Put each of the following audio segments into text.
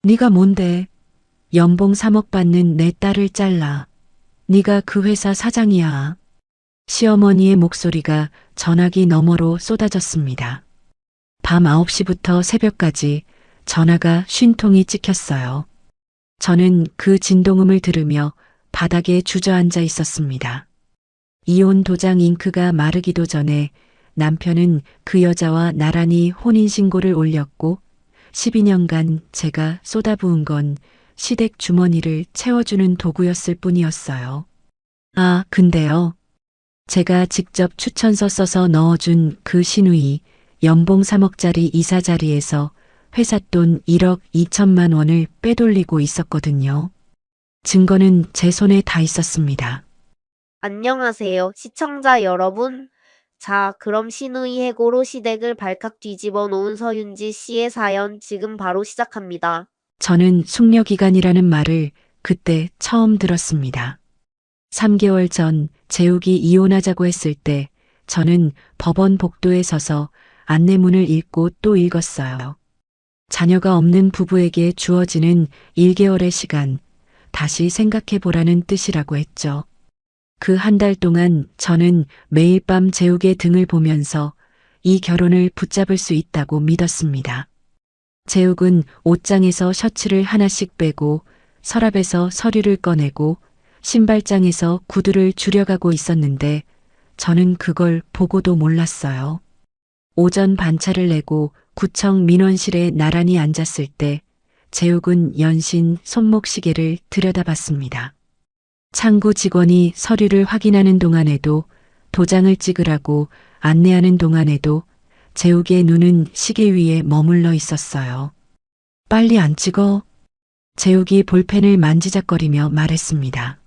네가 뭔데? 연봉 3억 받는 내 딸을 잘라. 네가 그 회사 사장이야. 시어머니의 목소리가 전화기 너머로 쏟아졌습니다. 밤 9시부터 새벽까지 전화가 50통이 찍혔어요. 저는 그 진동음을 들으며 바닥에 주저앉아 있었습니다. 이혼 도장 잉크가 마르기도 전에 남편은 그 여자와 나란히 혼인신고를 올렸고 12년간 제가 쏟아부은 건 시댁 주머니를 채워주는 도구였을 뿐이었어요. 아, 근데요. 제가 직접 추천서 써서 넣어준 그 신우이 연봉 3억짜리 이사 자리에서 회사 돈 1억 2천만 원을 빼돌리고 있었거든요. 증거는 제 손에 다 있었습니다. 안녕하세요, 시청자 여러분. 자, 그럼 신우이 해고로 시댁을 발칵 뒤집어 놓은 서윤지 씨의 사연 지금 바로 시작합니다. 저는 숙려기간이라는 말을 그때 처음 들었습니다. 3개월 전 재욱이 이혼하자고 했을 때 저는 법원 복도에 서서 안내문을 읽고 또 읽었어요. 자녀가 없는 부부에게 주어지는 1개월의 시간, 다시 생각해 보라는 뜻이라고 했죠. 그 한 달 동안 저는 매일 밤 재욱의 등을 보면서 이 결혼을 붙잡을 수 있다고 믿었습니다. 재욱은 옷장에서 셔츠를 하나씩 빼고 서랍에서 서류를 꺼내고 신발장에서 구두를 줄여가고 있었는데 저는 그걸 보고도 몰랐어요. 오전 반차를 내고 구청 민원실에 나란히 앉았을 때 재욱은 연신 손목시계를 들여다봤습니다. 창구 직원이 서류를 확인하는 동안에도 도장을 찍으라고 안내하는 동안에도 재욱의 눈은 시계 위에 머물러 있었어요. 빨리 안 찍어? 재욱이 볼펜을 만지작거리며 말했습니다.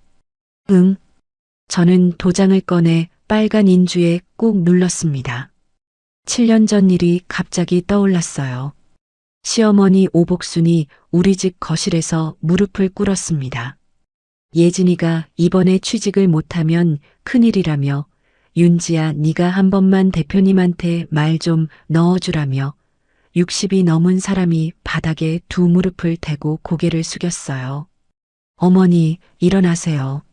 응. 저는 도장을 꺼내 빨간 인주에 꾹 눌렀습니다. 7년 전 일이 갑자기 떠올랐어요. 시어머니 오복순이 우리 집 거실에서 무릎을 꿇었습니다. 예진이가 이번에 취직을 못하면 큰일이라며 윤지야 네가 한 번만 대표님한테 말 좀 넣어주라며 60이 넘은 사람이 바닥에 두 무릎을 대고 고개를 숙였어요. 어머니 일어나세요.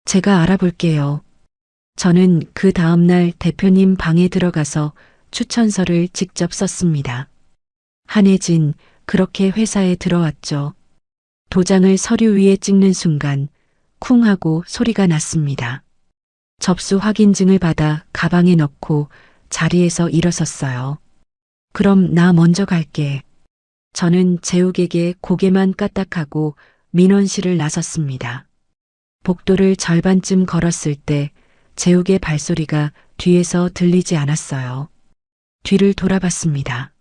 제가 알아볼게요. 저는 그 다음날 대표님 방에 들어가서 추천서를 직접 썼습니다. 한혜진, 그렇게 회사에 들어왔죠. 도장을 서류 위에 찍는 순간 쿵 하고 소리가 났습니다. 접수 확인증을 받아 가방에 넣고 자리에서 일어섰어요. 그럼 나 먼저 갈게. 저는 재욱에게 고개만 까딱하고 민원실을 나섰습니다. 복도를 절반쯤 걸었을 때 재욱의 발소리가 뒤에서 들리지 않았어요. 뒤를 돌아봤습니다.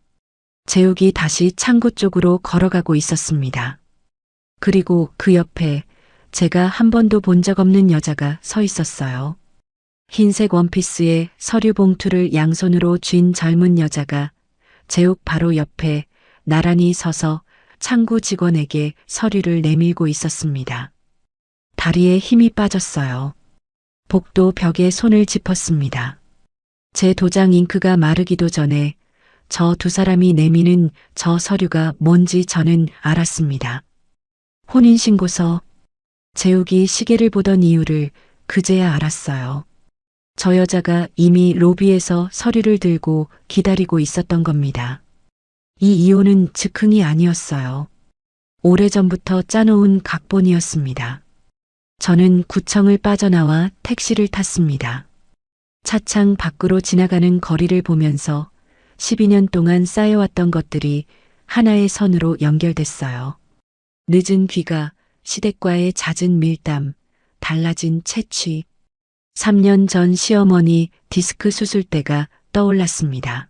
재욱이 다시 창고 쪽으로 걸어가고 있었습니다. 그리고 그 옆에 제가 한 번도 본 적 없는 여자가 서 있었어요. 흰색 원피스에 서류 봉투를 양손으로 쥔 젊은 여자가 재욱 바로 옆에 나란히 서서 창구 직원에게 서류를 내밀고 있었습니다. 다리에 힘이 빠졌어요. 복도 벽에 손을 짚었습니다. 제 도장 잉크가 마르기도 전에 저 두 사람이 내미는 저 서류가 뭔지 저는 알았습니다. 혼인신고서. 재욱이 시계를 보던 이유를 그제야 알았어요. 저 여자가 이미 로비에서 서류를 들고 기다리고 있었던 겁니다. 이 이혼은 즉흥이 아니었어요. 오래전부터 짜놓은 각본이었습니다. 저는 구청을 빠져나와 택시를 탔습니다. 차창 밖으로 지나가는 거리를 보면서 12년 동안 쌓여왔던 것들이 하나의 선으로 연결됐어요. 늦은 귀가, 시댁과의 잦은 밀담, 달라진 채취. 3년 전 시어머니 디스크 수술 때가 떠올랐습니다.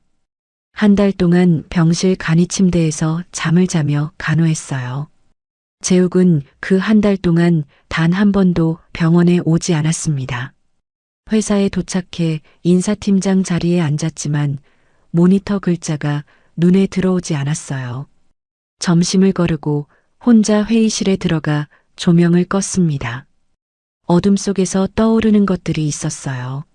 한 달 동안 병실 간이 침대에서 잠을 자며 간호했어요. 재욱은 그 한 달 동안 단 한 번도 병원에 오지 않았습니다. 회사에 도착해 인사팀장 자리에 앉았지만 모니터 글자가 눈에 들어오지 않았어요. 점심을 거르고 혼자 회의실에 들어가 조명을 껐습니다. 어둠 속에서 떠오르는 것들이 있었어요.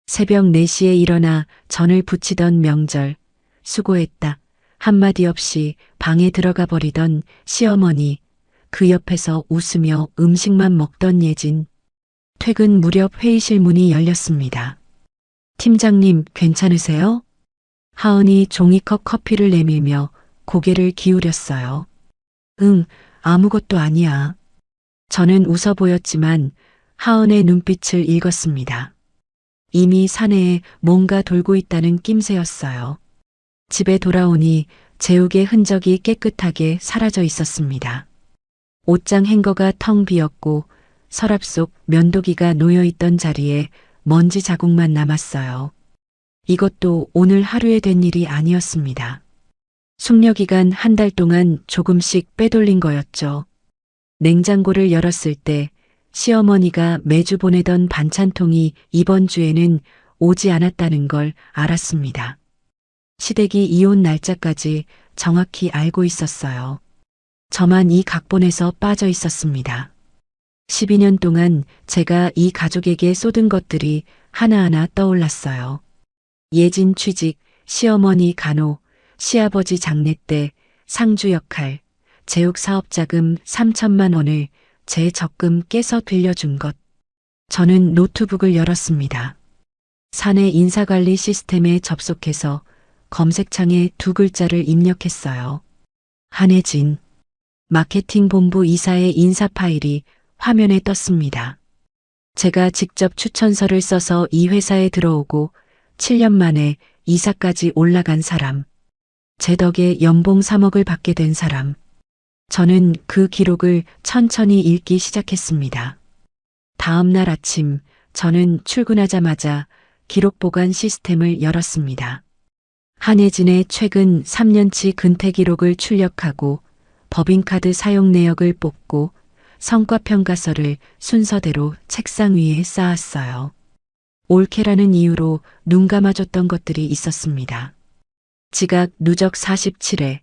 새벽 4시에 일어나 전을 부치던 명절, 수고했다. 한마디 없이 방에 들어가 버리던 시어머니, 그 옆에서 웃으며 음식만 먹던 예진. 퇴근 무렵 회의실 문이 열렸습니다. 팀장님, 괜찮으세요? 하은이 종이컵 커피를 내밀며 고개를 기울였어요. 응, 아무것도 아니야. 저는 웃어 보였지만 하은의 눈빛을 읽었습니다. 이미 사내에 뭔가 돌고 있다는 낌새였어요. 집에 돌아오니 재욱의 흔적이 깨끗하게 사라져 있었습니다. 옷장 행거가 텅 비었고 서랍 속 면도기가 놓여있던 자리에 먼지 자국만 남았어요. 이것도 오늘 하루에 된 일이 아니었습니다. 숙려기간 한 달 동안 조금씩 빼돌린 거였죠. 냉장고를 열었을 때 시어머니가 매주 보내던 반찬통이 이번 주에는 오지 않았다는 걸 알았습니다. 시댁이 이혼 날짜까지 정확히 알고 있었어요. 저만 이 각본에서 빠져 있었습니다. 12년 동안 제가 이 가족에게 쏟은 것들이 하나하나 떠올랐어요. 예진 취직, 시어머니 간호, 시아버지 장례 때 상주 역할, 재욱 사업자금 3천만 원을 제 적금 깨서 빌려준 것. 저는 노트북을 열었습니다. 사내 인사관리 시스템에 접속해서 검색창에 두 글자를 입력했어요. 한혜진. 마케팅 본부 이사의 인사 파일이 화면에 떴습니다. 제가 직접 추천서를 써서 이 회사에 들어오고 7년 만에 이사까지 올라간 사람. 제 덕에 연봉 3억을 받게 된 사람. 저는 그 기록을 천천히 읽기 시작했습니다. 다음 날 아침 저는 출근하자마자 기록 보관 시스템을 열었습니다. 한혜진의 최근 3년치 근태 기록을 출력하고 법인카드 사용 내역을 뽑고 성과평가서를 순서대로 책상 위에 쌓았어요. 올케라는 이유로 눈 감아줬던 것들이 있었습니다. 지각 누적 47회,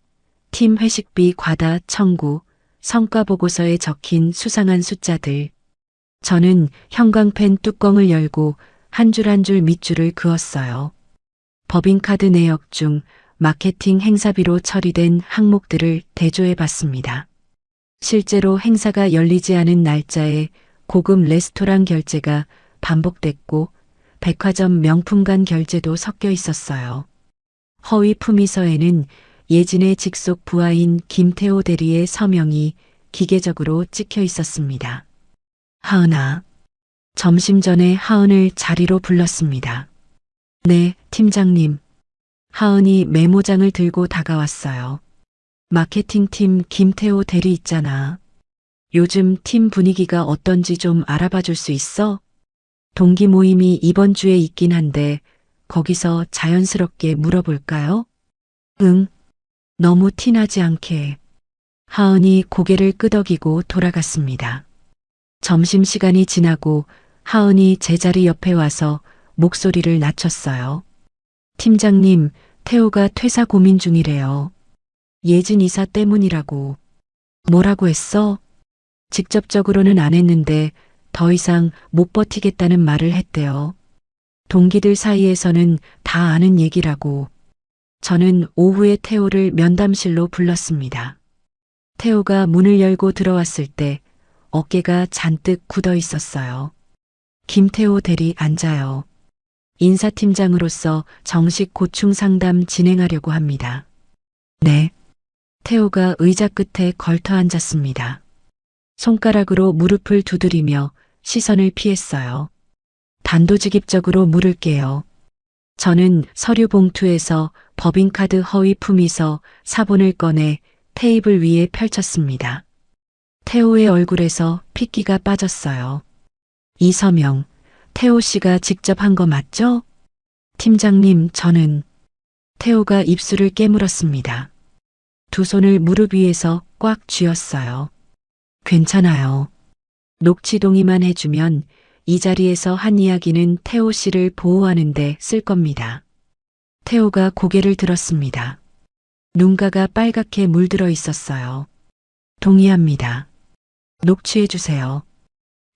팀 회식비 과다 청구, 성과보고서에 적힌 수상한 숫자들. 저는 형광펜 뚜껑을 열고 한 줄 한 줄 밑줄을 그었어요. 법인카드 내역 중 마케팅 행사비로 처리된 항목들을 대조해 봤습니다. 실제로 행사가 열리지 않은 날짜에 고급 레스토랑 결제가 반복됐고 백화점 명품관 결제도 섞여 있었어요. 허위 품위서에는 예진의 직속 부하인 김태호 대리의 서명이 기계적으로 찍혀 있었습니다. 하은아. 점심 전에 하은을 자리로 불렀습니다. 네, 팀장님. 하은이 메모장을 들고 다가왔어요. 마케팅팀 김태호 대리 있잖아. 요즘 팀 분위기가 어떤지 좀 알아봐 줄 수 있어? 동기 모임이 이번 주에 있긴 한데 거기서 자연스럽게 물어볼까요? 응. 너무 티나지 않게. 하은이 고개를 끄덕이고 돌아갔습니다. 점심시간이 지나고 하은이 제 자리 옆에 와서 목소리를 낮췄어요. 팀장님, 태호가 퇴사 고민 중이래요. 예진 이사 때문이라고. 뭐라고 했어? 직접적으로는 안 했는데 더 이상 못 버티겠다는 말을 했대요. 동기들 사이에서는 다 아는 얘기라고. 저는 오후에 태호를 면담실로 불렀습니다. 태호가 문을 열고 들어왔을 때 어깨가 잔뜩 굳어 있었어요. 김태호 대리 앉아요. 인사팀장으로서 정식 고충 상담 진행하려고 합니다. 네. 태호가 의자 끝에 걸터 앉았습니다. 손가락으로 무릎을 두드리며 시선을 피했어요. 단도직입적으로 물을게요. 저는 서류 봉투에서 법인카드 허위 품위서 사본을 꺼내 테이블 위에 펼쳤습니다. 태호의 얼굴에서 핏기가 빠졌어요. 이 서명, 태호 씨가 직접 한 거 맞죠? 팀장님, 저는. 태호가 입술을 깨물었습니다. 두 손을 무릎 위에서 꽉 쥐었어요. 괜찮아요. 녹취 동의만 해주면 이 자리에서 한 이야기는 태호 씨를 보호하는데 쓸 겁니다. 태호가 고개를 들었습니다. 눈가가 빨갛게 물들어 있었어요. 동의합니다. 녹취해주세요.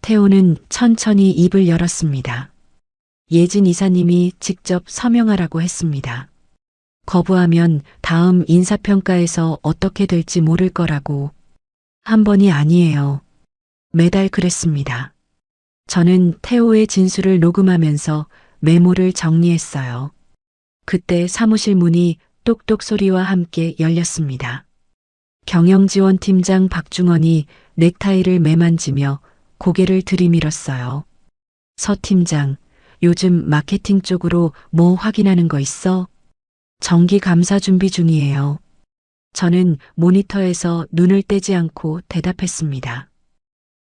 태호는 천천히 입을 열었습니다. 예진 이사님이 직접 서명하라고 했습니다. 거부하면 다음 인사평가에서 어떻게 될지 모를 거라고. 한 번이 아니에요. 매달 그랬습니다. 저는 태호의 진술을 녹음하면서 메모를 정리했어요. 그때 사무실 문이 똑똑 소리와 함께 열렸습니다. 경영지원팀장 박중원이 넥타이를 매만지며 고개를 들이밀었어요. 서 팀장, 요즘 마케팅 쪽으로 뭐 확인하는 거 있어? 정기 감사 준비 중이에요. 저는 모니터에서 눈을 떼지 않고 대답했습니다.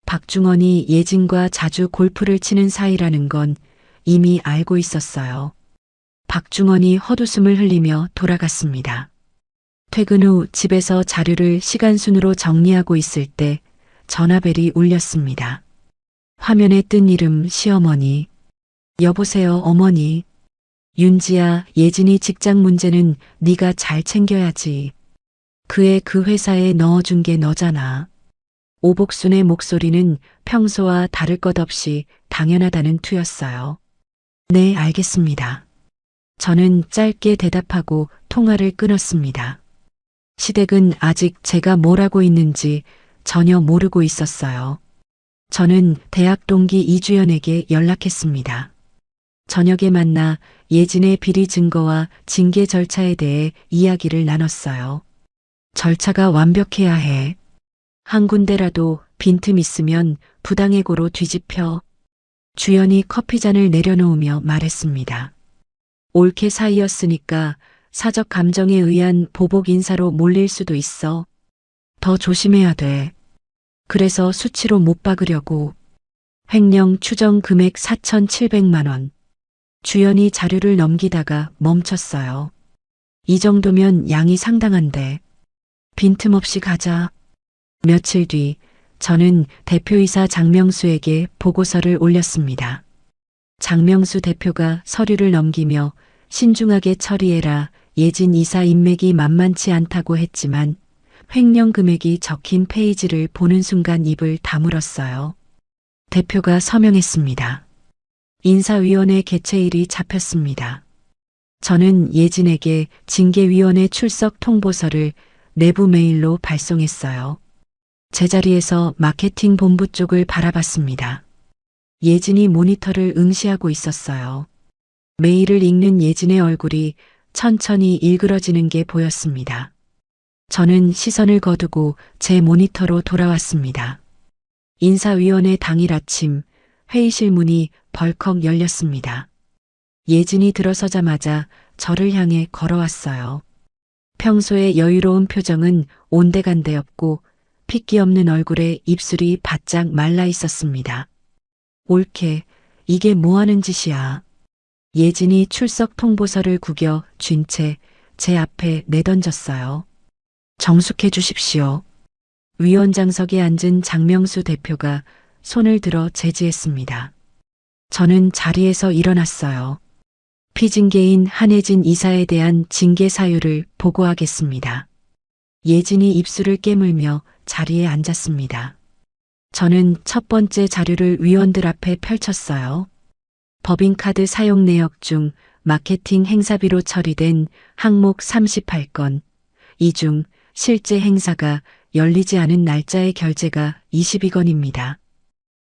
박중원이 예진과 자주 골프를 치는 사이라는 건 이미 알고 있었어요. 박중원이 헛웃음을 흘리며 돌아갔습니다. 퇴근 후 집에서 자료를 시간순으로 정리하고 있을 때 전화벨이 울렸습니다. 화면에 뜬 이름 시어머니. 여보세요, 어머니. 윤지야, 예진이 직장 문제는 네가 잘 챙겨야지. 그애 그 회사에 넣어준 게 너잖아. 오복순의 목소리는 평소와 다를 것 없이 당연하다는 투였어요. 네, 알겠습니다. 저는 짧게 대답하고 통화를 끊었습니다. 시댁은 아직 제가 뭘 하고 있는지 전혀 모르고 있었어요. 저는 대학 동기 이주연에게 연락했습니다. 저녁에 만나 예진의 비리 증거와 징계 절차에 대해 이야기를 나눴어요. 절차가 완벽해야 해. 한 군데라도 빈틈 있으면 부당해고로 뒤집혀. 주연이 커피잔을 내려놓으며 말했습니다. 옳게 사이였으니까 사적 감정에 의한 보복 인사로 몰릴 수도 있어. 더 조심해야 돼. 그래서 수치로 못 박으려고. 횡령 추정 금액 4,700만 원. 주연이 자료를 넘기다가 멈췄어요. 이 정도면 양이 상당한데. 빈틈없이 가자. 며칠 뒤 저는 대표이사 장명수에게 보고서를 올렸습니다. 장명수 대표가 서류를 넘기며 신중하게 처리해라. 예진 이사 인맥이 만만치 않다고 했지만 횡령 금액이 적힌 페이지를 보는 순간 입을 다물었어요. 대표가 서명했습니다. 인사위원회 개최일이 잡혔습니다. 저는 예진에게 징계위원회 출석 통보서를 내부 메일로 발송했어요. 제자리에서 마케팅 본부 쪽을 바라봤습니다. 예진이 모니터를 응시하고 있었어요. 메일을 읽는 예진의 얼굴이 천천히 일그러지는 게 보였습니다. 저는 시선을 거두고 제 모니터로 돌아왔습니다. 인사위원회 당일 아침 회의실 문이 벌컥 열렸습니다. 예진이 들어서자마자 저를 향해 걸어왔어요. 평소의 여유로운 표정은 온데간데 없고 핏기 없는 얼굴에 입술이 바짝 말라 있었습니다. 옳게, 이게 뭐 하는 짓이야. 예진이 출석 통보서를 구겨 쥔 채 제 앞에 내던졌어요. 정숙해 주십시오. 위원장석에 앉은 장명수 대표가 손을 들어 제지했습니다. 저는 자리에서 일어났어요. 피징계인 한혜진 이사에 대한 징계 사유를 보고하겠습니다. 예진이 입술을 깨물며 자리에 앉았습니다. 저는 첫 번째 자료를 위원들 앞에 펼쳤어요. 법인카드 사용 내역 중 마케팅 행사비로 처리된 항목 38건, 이 중 실제 행사가 열리지 않은 날짜의 결제가 22건입니다.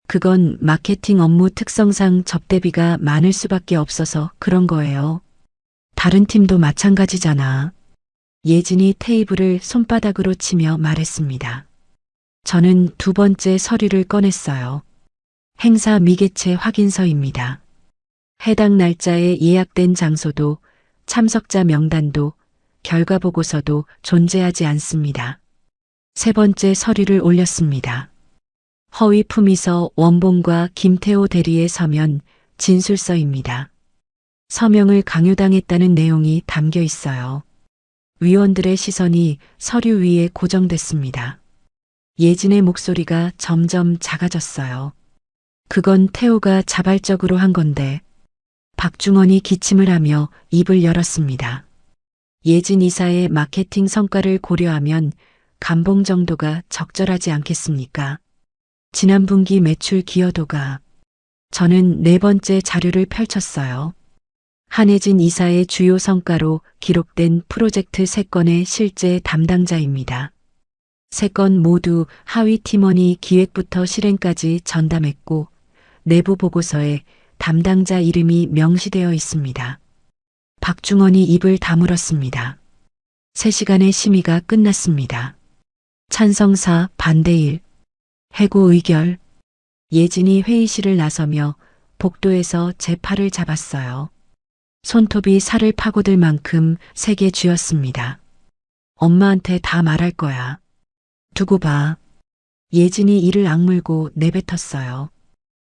그건 마케팅 업무 특성상 접대비가 많을 수밖에 없어서 그런 거예요. 다른 팀도 마찬가지잖아. 예진이 테이블을 손바닥으로 치며 말했습니다. 저는 두 번째 서류를 꺼냈어요. 행사 미개최 확인서입니다. 해당 날짜에 예약된 장소도 참석자 명단도 결과 보고서도 존재하지 않습니다. 세 번째 서류를 올렸습니다. 허위 품위서 원봉과 김태호 대리의 서면 진술서입니다. 서명을 강요당했다는 내용이 담겨 있어요. 위원들의 시선이 서류 위에 고정됐습니다. 예진의 목소리가 점점 작아졌어요. 그건 태호가 자발적으로 한 건데. 박중원이 기침을 하며 입을 열었습니다. 예진 이사의 마케팅 성과를 고려하면 감봉 정도가 적절하지 않겠습니까? 지난 분기 매출 기여도가. 저는 네 번째 자료를 펼쳤어요. 한혜진 이사의 주요 성과로 기록된 프로젝트 3건의 실제 담당자입니다. 3건 모두 하위 팀원이 기획부터 실행까지 전담했고 내부 보고서에 담당자 이름이 명시되어 있습니다. 박중원이 입을 다물었습니다. 3시간의 심의가 끝났습니다. 찬성사 반대 1. 해고 의결. 예진이 회의실을 나서며 복도에서 제 팔을 잡았어요. 손톱이 살을 파고들 만큼 세게 쥐었습니다. 엄마한테 다 말할 거야. 두고 봐. 예진이 이를 악물고 내뱉었어요.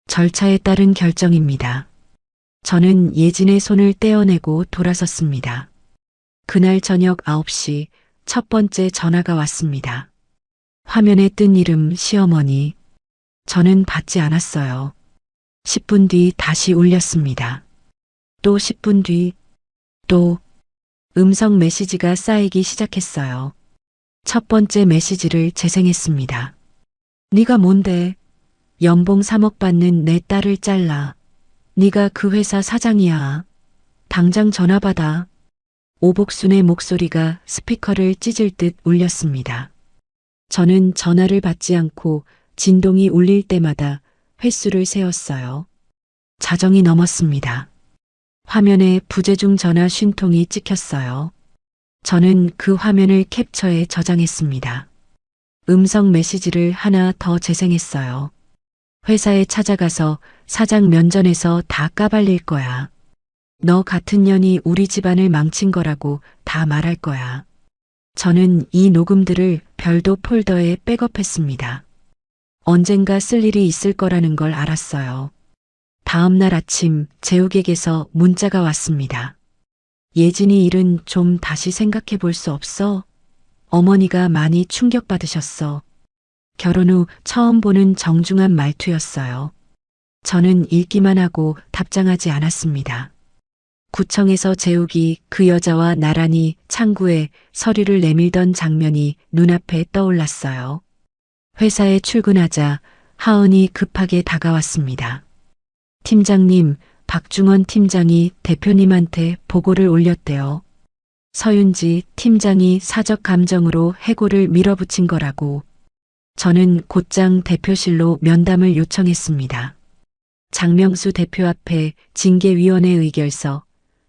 절차에 따른 결정입니다. 저는 예진의 손을 떼어내고 돌아섰습니다. 그날 저녁 9시 첫 번째 전화가 왔습니다. 화면에 뜬 이름 시어머니. 저는 받지 않았어요. 10분 뒤 다시 울렸습니다. 또 10분 뒤, 또 음성 메시지가 쌓이기 시작했어요. 첫 번째 메시지를 재생했습니다. 네가 뭔데? 연봉 3억 받는 내 딸을 잘라. 네가 그 회사 사장이야. 당장 전화 받아. 오복순의 목소리가 스피커를 찢을 듯 울렸습니다. 저는 전화를 받지 않고 진동이 울릴 때마다 횟수를 세었어요. 자정이 넘었습니다. 화면에 부재중 전화 쉰통이 찍혔어요. 저는 그 화면을 캡처해 저장했습니다. 음성 메시지를 하나 더 재생했어요. 회사에 찾아가서 사장 면전에서 다 까발릴 거야. 너 같은 년이 우리 집안을 망친 거라고 다 말할 거야. 저는 이 녹음들을 별도 폴더에 백업했습니다. 언젠가 쓸 일이 있을 거라는 걸 알았어요. 다음 날 아침 재욱에게서 문자가 왔습니다. 예진이 일은 좀 다시 생각해 볼 수 없어? 어머니가 많이 충격받으셨어. 결혼 후 처음 보는 정중한 말투였어요. 저는 읽기만 하고 답장하지 않았습니다. 구청에서 재욱이 그 여자와 나란히 창구에 서류를 내밀던 장면이 눈앞에 떠올랐어요. 회사에 출근하자 하은이 급하게 다가왔습니다. 팀장님, 박중원 팀장이 대표님한테 보고를 올렸대요. 서윤지 팀장이 사적 감정으로 해고를 밀어붙인 거라고. 저는 곧장 대표실로 면담을 요청했습니다. 장명수 대표 앞에 징계위원회 의결서,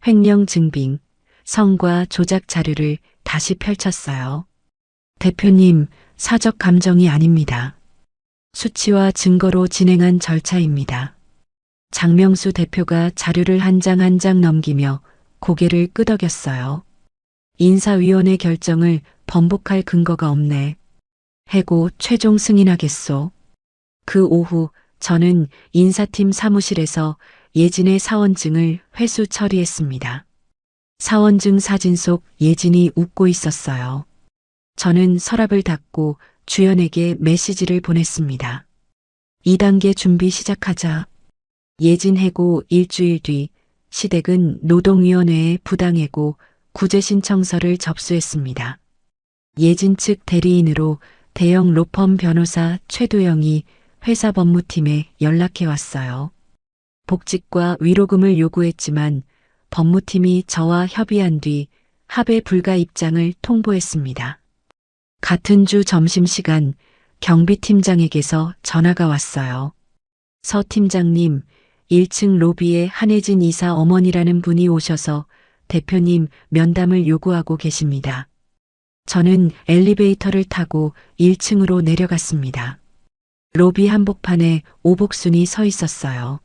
횡령 증빙, 성과 조작 자료를 다시 펼쳤어요. 대표님, 사적 감정이 아닙니다. 수치와 증거로 진행한 절차입니다. 장명수 대표가 자료를 한 장 한 장 넘기며 고개를 끄덕였어요. 인사위원회 결정을 번복할 근거가 없네. 해고 최종 승인하겠소. 그 오후 저는 인사팀 사무실에서 예진의 사원증을 회수 처리했습니다. 사원증 사진 속 예진이 웃고 있었어요. 저는 서랍을 닫고 주연에게 메시지를 보냈습니다. 2단계 준비 시작하자. 예진 해고 일주일 뒤 시댁은 노동위원회에 부당해고 구제 신청서를 접수했습니다. 예진 측 대리인으로 대형 로펌 변호사 최도영이 회사 법무팀에 연락해 왔어요. 복직과 위로금을 요구했지만 법무팀이 저와 협의한 뒤 합의 불가 입장을 통보했습니다. 같은 주 점심시간 경비팀장에게서 전화가 왔어요. 서 팀장님, 1층 로비에 한혜진 이사 어머니라는 분이 오셔서 대표님 면담을 요구하고 계십니다. 저는 엘리베이터를 타고 1층으로 내려갔습니다. 로비 한복판에 오복순이 서 있었어요.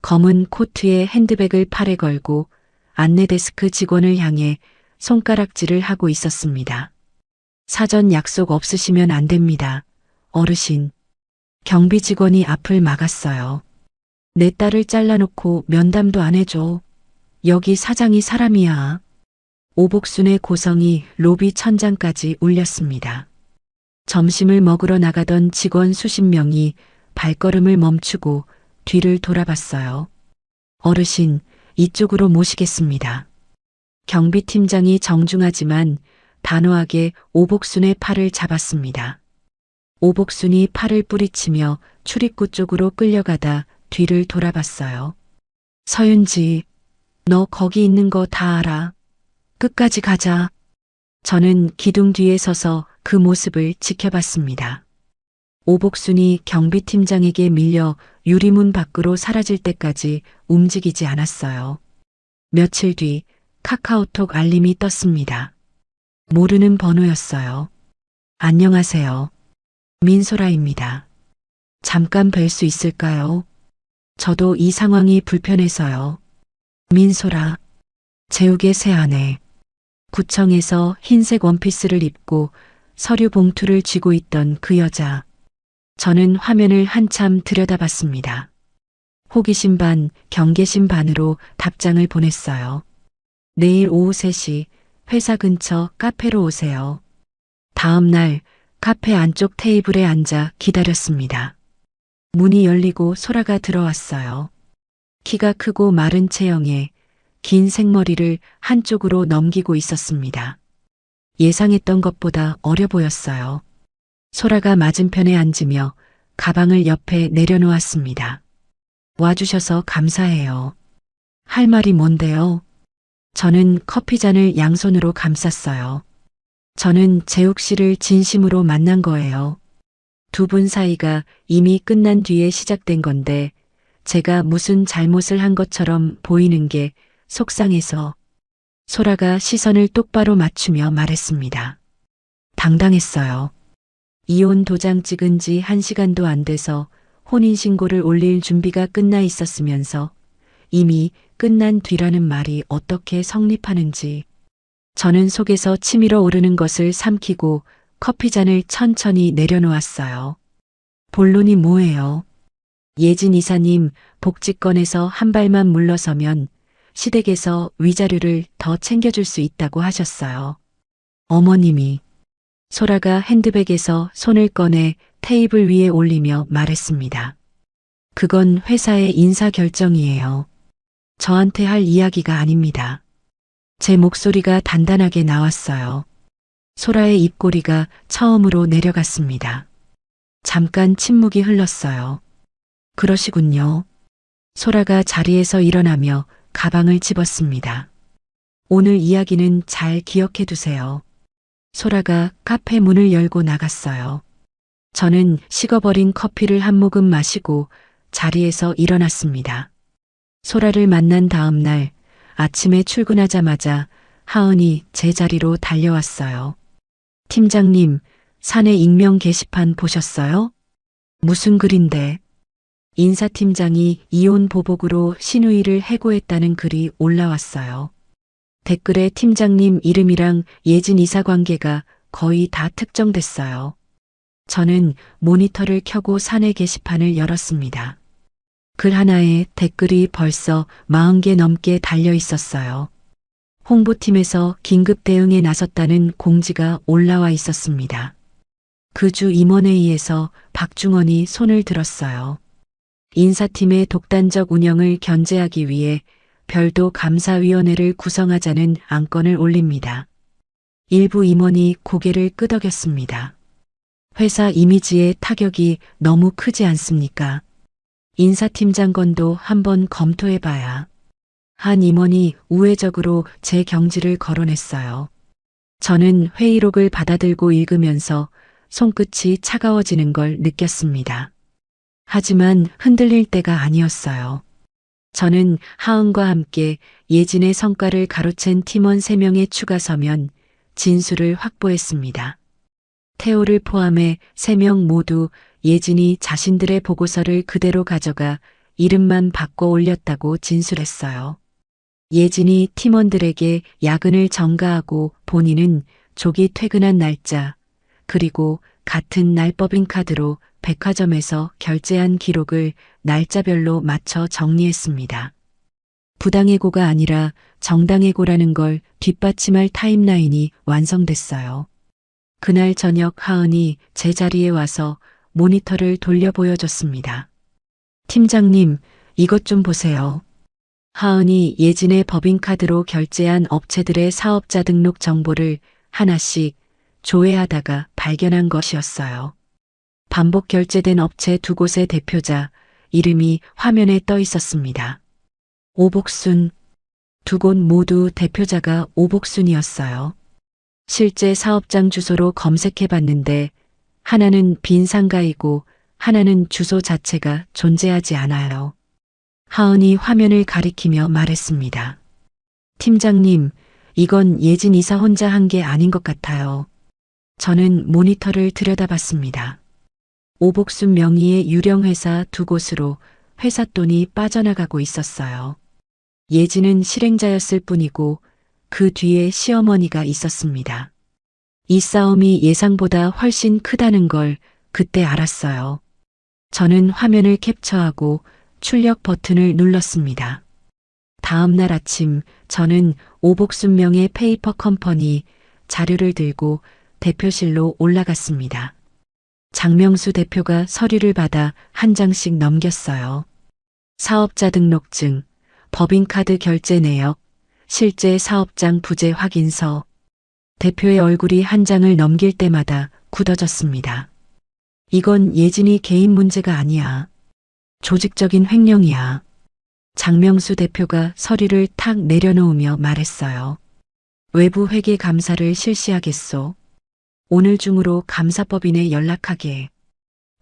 검은 코트에 핸드백을 팔에 걸고 안내데스크 직원을 향해 손가락질을 하고 있었습니다. 사전 약속 없으시면 안 됩니다. 어르신. 경비 직원이 앞을 막았어요. 내 딸을 잘라놓고 면담도 안 해줘. 여기 사장이 사람이야. 오복순의 고성이 로비 천장까지 울렸습니다. 점심을 먹으러 나가던 직원 수십 명이 발걸음을 멈추고 뒤를 돌아봤어요. 어르신, 이쪽으로 모시겠습니다. 경비팀장이 정중하지만 단호하게 오복순의 팔을 잡았습니다. 오복순이 팔을 뿌리치며 출입구 쪽으로 끌려가다 뒤를 돌아봤어요. 서윤지, 너 거기 있는 거 다 알아. 끝까지 가자. 저는 기둥 뒤에 서서 그 모습을 지켜봤습니다. 오복순이 경비팀장에게 밀려 유리문 밖으로 사라질 때까지 움직이지 않았어요. 며칠 뒤 카카오톡 알림이 떴습니다. 모르는 번호였어요. 안녕하세요. 민소라입니다. 잠깐 뵐 수 있을까요? 저도 이 상황이 불편해서요. 민소라, 제욱의 새 아내. 구청에서 흰색 원피스를 입고 서류 봉투를 쥐고 있던 그 여자. 저는 화면을 한참 들여다봤습니다. 호기심 반, 경계심 반으로 답장을 보냈어요. 내일 오후 3시 회사 근처 카페로 오세요. 다음 날 카페 안쪽 테이블에 앉아 기다렸습니다. 문이 열리고 소라가 들어왔어요. 키가 크고 마른 체형에 긴 생머리를 한쪽으로 넘기고 있었습니다. 예상했던 것보다 어려 보였어요. 소라가 맞은편에 앉으며 가방을 옆에 내려놓았습니다. 와주셔서 감사해요. 할 말이 뭔데요? 저는 커피잔을 양손으로 감쌌어요. 저는 재욱 씨를 진심으로 만난 거예요. 두 분 사이가 이미 끝난 뒤에 시작된 건데 제가 무슨 잘못을 한 것처럼 보이는 게 속상해서. 소라가 시선을 똑바로 맞추며 말했습니다. 당당했어요. 이혼 도장 찍은 지 1시간도 안 돼서 혼인신고를 올릴 준비가 끝나 있었으면서 이미 끝난 뒤라는 말이 어떻게 성립하는지. 저는 속에서 치밀어 오르는 것을 삼키고 커피잔을 천천히 내려놓았어요. 본론이 뭐예요? 예진 이사님 복지권에서 한 발만 물러서면 시댁에서 위자료를 더 챙겨줄 수 있다고 하셨어요. 어머님이. 소라가 핸드백에서 손을 꺼내 테이블 위에 올리며 말했습니다. 그건 회사의 인사 결정이에요. 저한테 할 이야기가 아닙니다. 제 목소리가 단단하게 나왔어요. 소라의 입꼬리가 처음으로 내려갔습니다. 잠깐 침묵이 흘렀어요. 그러시군요. 소라가 자리에서 일어나며 가방을 집었습니다. 오늘 이야기는 잘 기억해 두세요. 소라가 카페 문을 열고 나갔어요. 저는 식어버린 커피를 한 모금 마시고 자리에서 일어났습니다. 소라를 만난 다음 날 아침에 출근하자마자 하은이 제 자리로 달려왔어요. 팀장님, 사내 익명 게시판 보셨어요? 무슨 글인데? 인사팀장이 이혼 보복으로 신우이를 해고했다는 글이 올라왔어요. 댓글에 팀장님 이름이랑 예진 이사 관계가 거의 다 특정됐어요. 저는 모니터를 켜고 사내 게시판을 열었습니다. 글 하나에 댓글이 벌써 40개 넘게 달려 있었어요. 홍보팀에서 긴급 대응에 나섰다는 공지가 올라와 있었습니다. 그 주 임원회의에서 박중원이 손을 들었어요. 인사팀의 독단적 운영을 견제하기 위해 별도 감사위원회를 구성하자는 안건을 올립니다. 일부 임원이 고개를 끄덕였습니다. 회사 이미지의 타격이 너무 크지 않습니까? 인사팀장건도 한번 검토해봐야. 한 임원이 우회적으로 제 경지를 거론했어요. 저는 회의록을 받아들고 읽으면서 손끝이 차가워지는 걸 느꼈습니다. 하지만 흔들릴 때가 아니었어요. 저는 하은과 함께 예진의 성과를 가로챈 팀원 3명의 추가 서면 진술을 확보했습니다. 태호를 포함해 3명 모두 예진이 자신들의 보고서를 그대로 가져가 이름만 바꿔 올렸다고 진술했어요. 예진이 팀원들에게 야근을 전가하고 본인은 조기 퇴근한 날짜, 그리고 같은 날 법인카드로 백화점에서 결제한 기록을 날짜별로 맞춰 정리했습니다. 부당해고가 아니라 정당해고라는 걸 뒷받침할 타임라인이 완성됐어요. 그날 저녁 하은이 제 자리에 와서 모니터를 돌려 보여줬습니다. 팀장님, 이것 좀 보세요. 하은이 예진의 법인카드로 결제한 업체들의 사업자 등록 정보를 하나씩 조회하다가 발견한 것이었어요. 반복 결제된 업체 2곳의 대표자 이름이 화면에 떠 있었습니다. 오복순, 두 곳 모두 대표자가 오복순이었어요. 실제 사업장 주소로 검색해 봤는데 하나는 빈 상가이고 하나는 주소 자체가 존재하지 않아요. 하은이 화면을 가리키며 말했습니다. 팀장님, 이건 예진 이사 혼자 한 게 아닌 것 같아요. 저는 모니터를 들여다봤습니다. 오복순 명의의 유령 회사 두 곳으로 회사 돈이 빠져나가고 있었어요. 예진은 실행자였을 뿐이고 그 뒤에 시어머니가 있었습니다. 이 싸움이 예상보다 훨씬 크다는 걸 그때 알았어요. 저는 화면을 캡처하고 출력 버튼을 눌렀습니다. 다음 날 아침 저는 오복순 명의 페이퍼 컴퍼니 자료를 들고 대표실로 올라갔습니다. 장명수 대표가 서류를 받아 한 장씩 넘겼어요. 사업자 등록증, 법인카드 결제 내역, 실제 사업장 부재 확인서. 대표의 얼굴이 한 장을 넘길 때마다 굳어졌습니다. 이건 예진이 개인 문제가 아니야. 조직적인 횡령이야. 장명수 대표가 서류를 탁 내려놓으며 말했어요. 외부 회계 감사를 실시하겠소. 오늘 중으로 감사법인에 연락하게.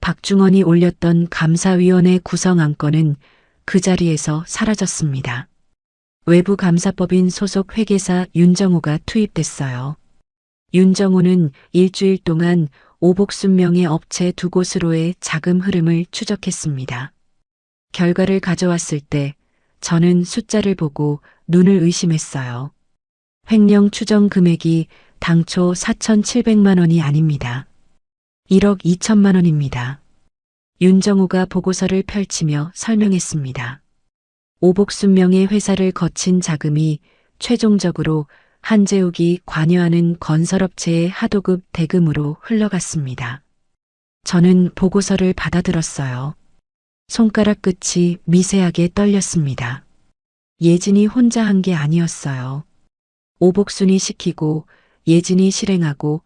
박중원이 올렸던 감사위원회 구성 안건은 그 자리에서 사라졌습니다. 외부 감사법인 소속 회계사 윤정호가 투입됐어요. 윤정호는 일주일 동안 오복순 명의 업체 두 곳으로의 자금 흐름을 추적했습니다. 결과를 가져왔을 때 저는 숫자를 보고 눈을 의심했어요. 횡령 추정 금액이 당초 4,700만 원이 아닙니다. 1억 2천만 원입니다. 윤정호가 보고서를 펼치며 설명했습니다. 오복순 명의 회사를 거친 자금이 최종적으로 한재욱이 관여하는 건설업체의 하도급 대금으로 흘러갔습니다. 저는 보고서를 받아들었어요. 손가락 끝이 미세하게 떨렸습니다. 예진이 혼자 한 게 아니었어요. 오복순이 시키고 예진이 실행하고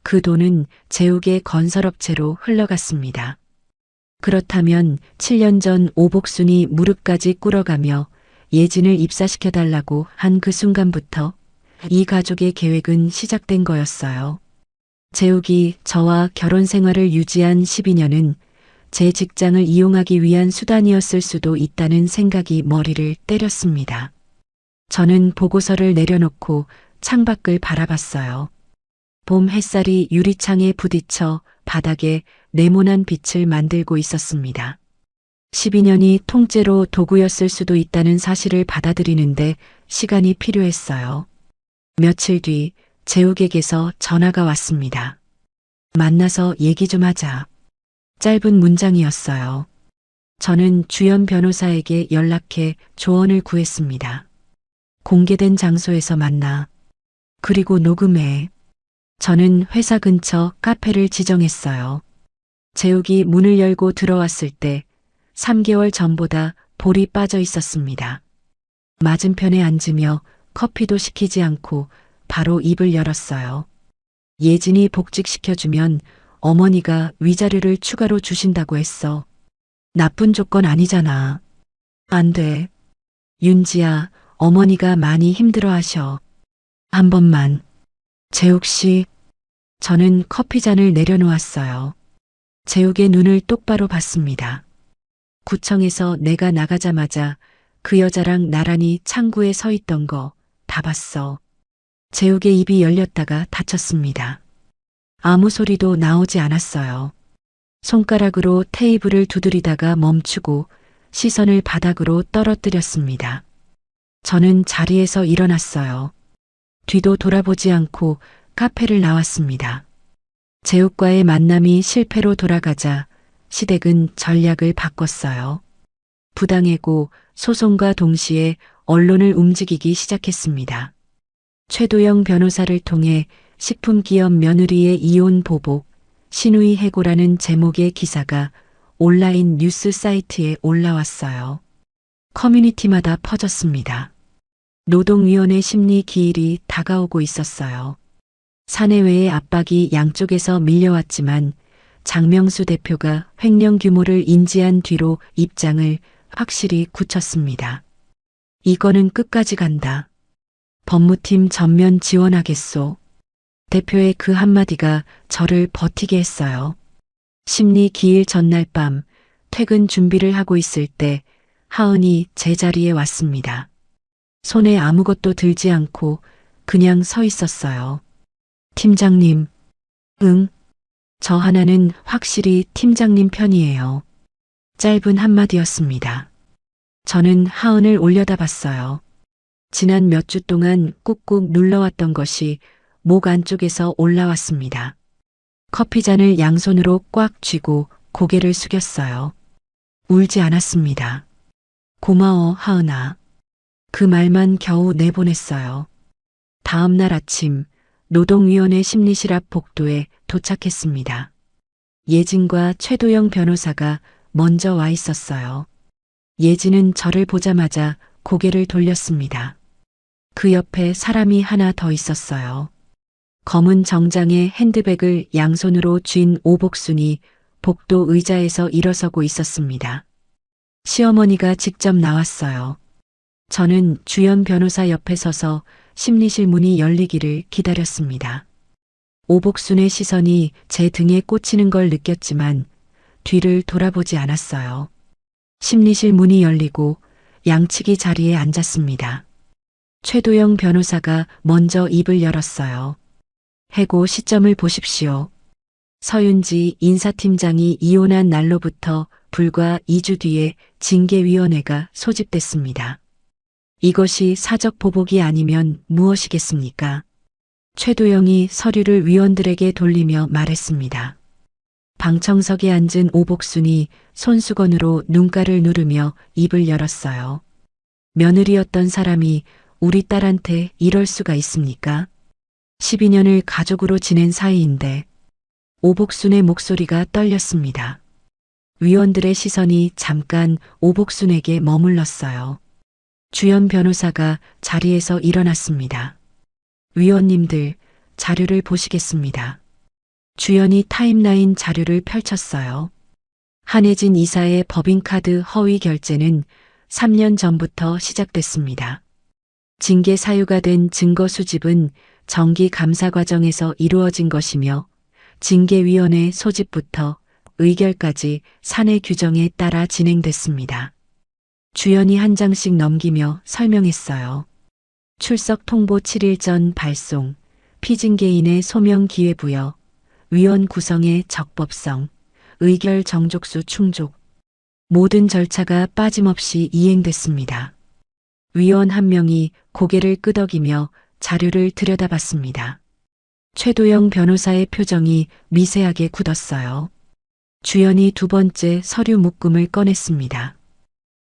그 돈은 재욱의 건설업체로 흘러갔습니다. 그렇다면 7년 전 오복순이 무릎까지 꿇어가며 예진을 입사시켜달라고 한 그 순간부터 이 가족의 계획은 시작된 거였어요. 재욱이 저와 결혼 생활을 유지한 12년은 제 직장을 이용하기 위한 수단이었을 수도 있다는 생각이 머리를 때렸습니다. 저는 보고서를 내려놓고 창밖을 바라봤어요. 봄 햇살이 유리창에 부딪혀 바닥에 네모난 빛을 만들고 있었습니다. 12년이 통째로 도구였을 수도 있다는 사실을 받아들이는데 시간이 필요했어요. 며칠 뒤 재욱에게서 전화가 왔습니다. 만나서 얘기 좀 하자. 짧은 문장이었어요. 저는 주연 변호사에게 연락해 조언을 구했습니다. 공개된 장소에서 만나. 그리고 녹음해. 저는 회사 근처 카페를 지정했어요. 재욱이 문을 열고 들어왔을 때 3개월 전보다 볼이 빠져 있었습니다. 맞은편에 앉으며 커피도 시키지 않고 바로 입을 열었어요. 예진이 복직시켜주면 어머니가 위자료를 추가로 주신다고 했어. 나쁜 조건 아니잖아. 안 돼. 윤지야, 어머니가 많이 힘들어하셔. 한 번만. 재욱 씨. 저는 커피잔을 내려놓았어요. 재욱의 눈을 똑바로 봤습니다. 구청에서 내가 나가자마자 그 여자랑 나란히 창구에 서 있던 거 다 봤어. 재욱의 입이 열렸다가 닫혔습니다. 아무 소리도 나오지 않았어요. 손가락으로 테이블을 두드리다가 멈추고 시선을 바닥으로 떨어뜨렸습니다. 저는 자리에서 일어났어요. 뒤도 돌아보지 않고 카페를 나왔습니다. 재욱과의 만남이 실패로 돌아가자 시댁은 전략을 바꿨어요. 부당해고 소송과 동시에 언론을 움직이기 시작했습니다. 최도영 변호사를 통해 식품기업 며느리의 이혼 보복, 신우이 해고라는 제목의 기사가 온라인 뉴스 사이트에 올라왔어요. 커뮤니티마다 퍼졌습니다. 노동위원회 심리 기일이 다가오고 있었어요. 사내외의 압박이 양쪽에서 밀려왔지만 장명수 대표가 횡령 규모를 인지한 뒤로 입장을 확실히 굳혔습니다. 이거는 끝까지 간다. 법무팀 전면 지원하겠소. 대표의 그 한마디가 저를 버티게 했어요. 심리 기일 전날 밤 퇴근 준비를 하고 있을 때 하은이 제 자리에 왔습니다. 손에 아무것도 들지 않고 그냥 서 있었어요. 팀장님, 응. 저 하나는 확실히 팀장님 편이에요. 짧은 한마디였습니다. 저는 하은을 올려다봤어요. 지난 몇 주 동안 꾹꾹 눌러왔던 것이 목 안쪽에서 올라왔습니다. 커피잔을 양손으로 꽉 쥐고 고개를 숙였어요. 울지 않았습니다. 고마워, 하은아. 그 말만 겨우 내보냈어요. 다음 날 아침 노동위원회 심리실 앞 복도에 도착했습니다. 예진과 최도영 변호사가 먼저 와 있었어요. 예진은 저를 보자마자 고개를 돌렸습니다. 그 옆에 사람이 하나 더 있었어요. 검은 정장에 핸드백을 양손으로 쥔 오복순이 복도 의자에서 일어서고 있었습니다. 시어머니가 직접 나왔어요. 저는 주연 변호사 옆에 서서 심리실 문이 열리기를 기다렸습니다. 오복순의 시선이 제 등에 꽂히는 걸 느꼈지만 뒤를 돌아보지 않았어요. 심리실 문이 열리고 양측이 자리에 앉았습니다. 최도영 변호사가 먼저 입을 열었어요. 해고 시점을 보십시오. 서윤지 인사팀장이 이혼한 날로부터 불과 2주 뒤에 징계위원회가 소집됐습니다. 이것이 사적 보복이 아니면 무엇이겠습니까? 최도영이 서류를 위원들에게 돌리며 말했습니다. 방청석에 앉은 오복순이 손수건으로 눈가를 누르며 입을 열었어요. 며느리였던 사람이 우리 딸한테 이럴 수가 있습니까? 12년을 가족으로 지낸 사이인데. 오복순의 목소리가 떨렸습니다. 위원들의 시선이 잠깐 오복순에게 머물렀어요. 주연 변호사가 자리에서 일어났습니다. 위원님들, 자료를 보시겠습니다. 주연이 타임라인 자료를 펼쳤어요. 한혜진 이사의 법인카드 허위 결제는 3년 전부터 시작됐습니다. 징계 사유가 된 증거 수집은 정기 감사 과정에서 이루어진 것이며 징계위원회 소집부터 의결까지 사내 규정에 따라 진행됐습니다. 주연이 한 장씩 넘기며 설명했어요. 출석 통보 7일 전 발송, 피징계인의 소명 기회 부여, 위원 구성의 적법성, 의결 정족수 충족. 모든 절차가 빠짐없이 이행됐습니다. 위원 한 명이 고개를 끄덕이며 자료를 들여다봤습니다. 최도영 변호사의 표정이 미세하게 굳었어요. 주연이 두 번째 서류 묶음을 꺼냈습니다.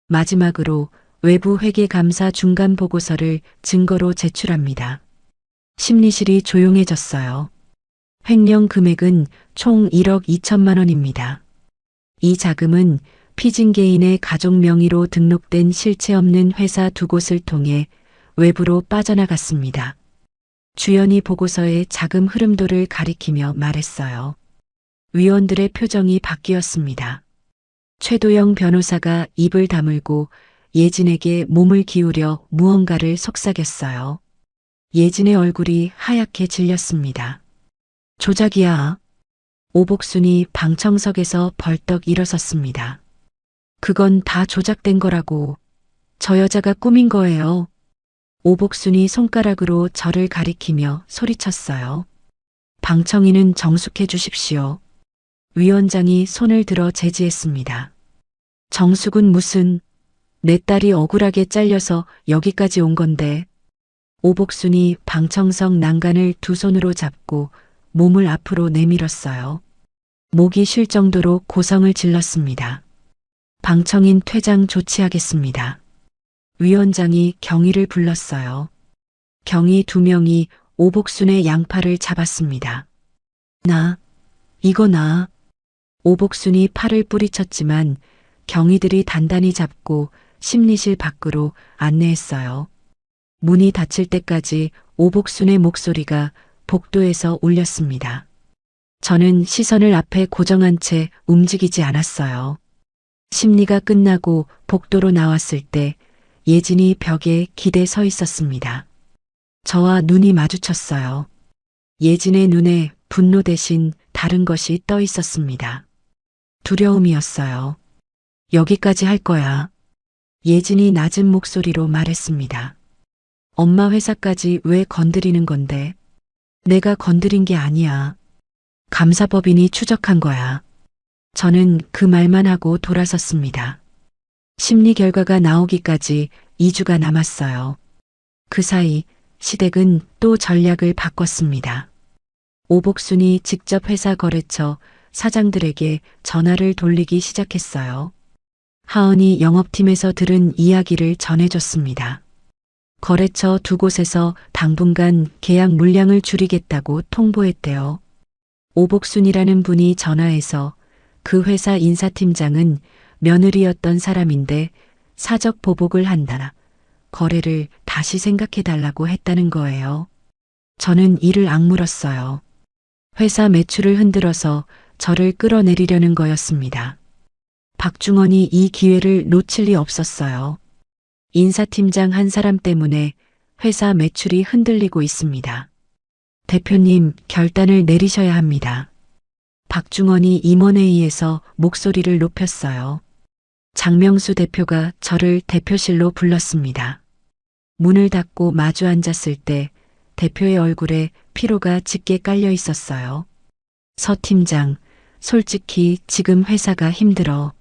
마지막으로 외부 회계감사 중간 보고서를 증거로 제출합니다. 심리실이 조용해졌어요. 횡령 금액은 총 1억 2천만 원입니다. 이 자금은 피징계인의 가족 명의로 등록된 실체 없는 회사 두 곳을 통해 외부로 빠져나갔습니다. 주연이 보고서의 자금 흐름도를 가리키며 말했어요. 위원들의 표정이 바뀌었습니다. 최도영 변호사가 입을 다물고 예진에게 몸을 기울여 무언가를 속삭였어요. 예진의 얼굴이 하얗게 질렸습니다. 조작이야. 오복순이 방청석에서 벌떡 일어섰습니다. 그건 다 조작된 거라고. 저 여자가 꾸민 거예요. 오복순이 손가락으로 저를 가리키며 소리쳤어요. 방청인은 정숙해 주십시오. 위원장이 손을 들어 제지했습니다. 정숙은 무슨, 내 딸이 억울하게 잘려서 여기까지 온 건데. 오복순이 방청석 난간을 두 손으로 잡고 몸을 앞으로 내밀었어요. 목이 쉴 정도로 고성을 질렀습니다. 방청인 퇴장 조치하겠습니다. 위원장이 경위를 불렀어요. 경위 2명이 오복순의 양팔을 잡았습니다. 이거 나. 오복순이 팔을 뿌리쳤지만 경위들이 단단히 잡고 심리실 밖으로 안내했어요. 문이 닫힐 때까지 오복순의 목소리가 복도에서 울렸습니다. 저는 시선을 앞에 고정한 채 움직이지 않았어요. 심리가 끝나고 복도로 나왔을 때 예진이 벽에 기대 서 있었습니다. 저와 눈이 마주쳤어요. 예진의 눈에 분노 대신 다른 것이 떠 있었습니다. 두려움이었어요. 여기까지 할 거야. 예진이 낮은 목소리로 말했습니다. 엄마 회사까지 왜 건드리는 건데? 내가 건드린 게 아니야. 감사법인이 추적한 거야. 저는 그 말만 하고 돌아섰습니다. 심리 결과가 나오기까지 2주가 남았어요. 그 사이 시댁은 또 전략을 바꿨습니다. 오복순이 직접 회사 거래처 사장들에게 전화를 돌리기 시작했어요. 하은이 영업팀에서 들은 이야기를 전해줬습니다. 거래처 두 곳에서 당분간 계약 물량을 줄이겠다고 통보했대요. 오복순이라는 분이 전화해서 그 회사 인사팀장은 며느리였던 사람인데 사적 보복을 한다. 거래를 다시 생각해달라고 했다는 거예요. 저는 이를 악물었어요. 회사 매출을 흔들어서 저를 끌어내리려는 거였습니다. 박중원이 이 기회를 놓칠 리 없었어요. 인사팀장 한 사람 때문에 회사 매출이 흔들리고 있습니다. 대표님, 결단을 내리셔야 합니다. 박중원이 임원회의에서 목소리를 높였어요. 장명수 대표가 저를 대표실로 불렀습니다. 문을 닫고 마주 앉았을 때 대표의 얼굴에 피로가 짙게 깔려 있었어요. 서 팀장, 솔직히 지금 회사가 힘들어.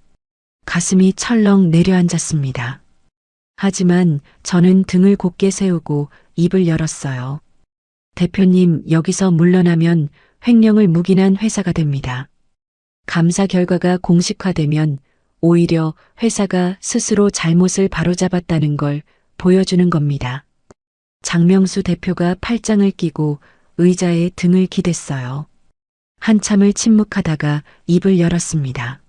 가슴이 철렁 내려앉았습니다. 하지만 저는 등을 곧게 세우고 입을 열었어요. 대표님, 여기서 물러나면 횡령을 묵인한 회사가 됩니다. 감사 결과가 공식화되면 오히려 회사가 스스로 잘못을 바로잡았다는 걸 보여주는 겁니다. 장명수 대표가 팔짱을 끼고 의자에 등을 기댔어요. 한참을 침묵하다가 입을 열었습니다.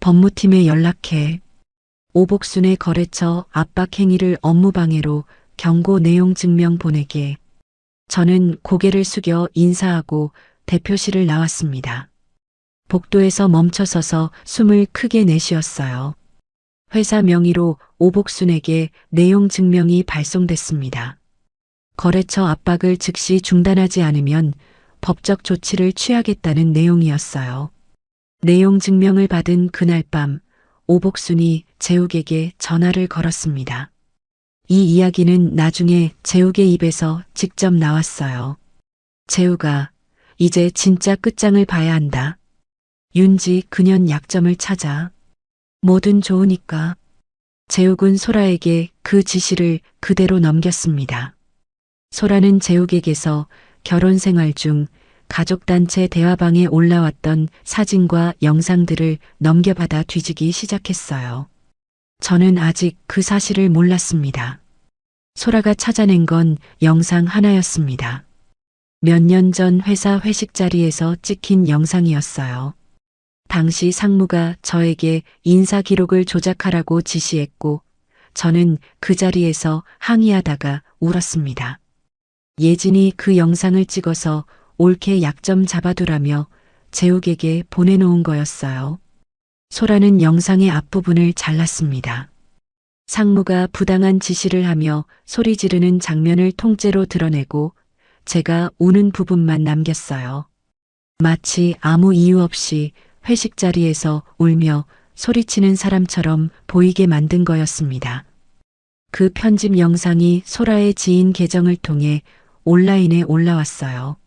법무팀에 연락해. 오복순의 거래처 압박 행위를 업무방해로 경고 내용 증명 보내게. 저는 고개를 숙여 인사하고 대표실을 나왔습니다. 복도에서 멈춰서서 숨을 크게 내쉬었어요. 회사 명의로 오복순에게 내용 증명이 발송됐습니다. 거래처 압박을 즉시 중단하지 않으면 법적 조치를 취하겠다는 내용이었어요. 내용 증명을 받은 그날 밤 오복순이 재욱에게 전화를 걸었습니다. 이 이야기는 나중에 재욱의 입에서 직접 나왔어요. 재욱아, 이제 진짜 끝장을 봐야 한다. 윤지 그년 약점을 찾아. 뭐든 좋으니까. 재욱은 소라에게 그 지시를 그대로 넘겼습니다. 소라는 재욱에게서 결혼 생활 중 가족단체 대화방에 올라왔던 사진과 영상들을 넘겨받아 뒤지기 시작했어요. 저는 아직 그 사실을 몰랐습니다. 소라가 찾아낸 건 영상 하나였습니다. 몇 년 전 회사 회식 자리에서 찍힌 영상이었어요. 당시 상무가 저에게 인사 기록을 조작하라고 지시했고 저는 그 자리에서 항의하다가 울었습니다. 예진이 그 영상을 찍어서 옳게 약점 잡아두라며 재욱에게 보내놓은 거였어요. 소라는 영상의 앞부분을 잘랐습니다. 상무가 부당한 지시를 하며 소리 지르는 장면을 통째로 드러내고 제가 우는 부분만 남겼어요. 마치 아무 이유 없이 회식 자리에서 울며 소리치는 사람처럼 보이게 만든 거였습니다. 그 편집 영상이 소라의 지인 계정을 통해 온라인에 올라왔어요.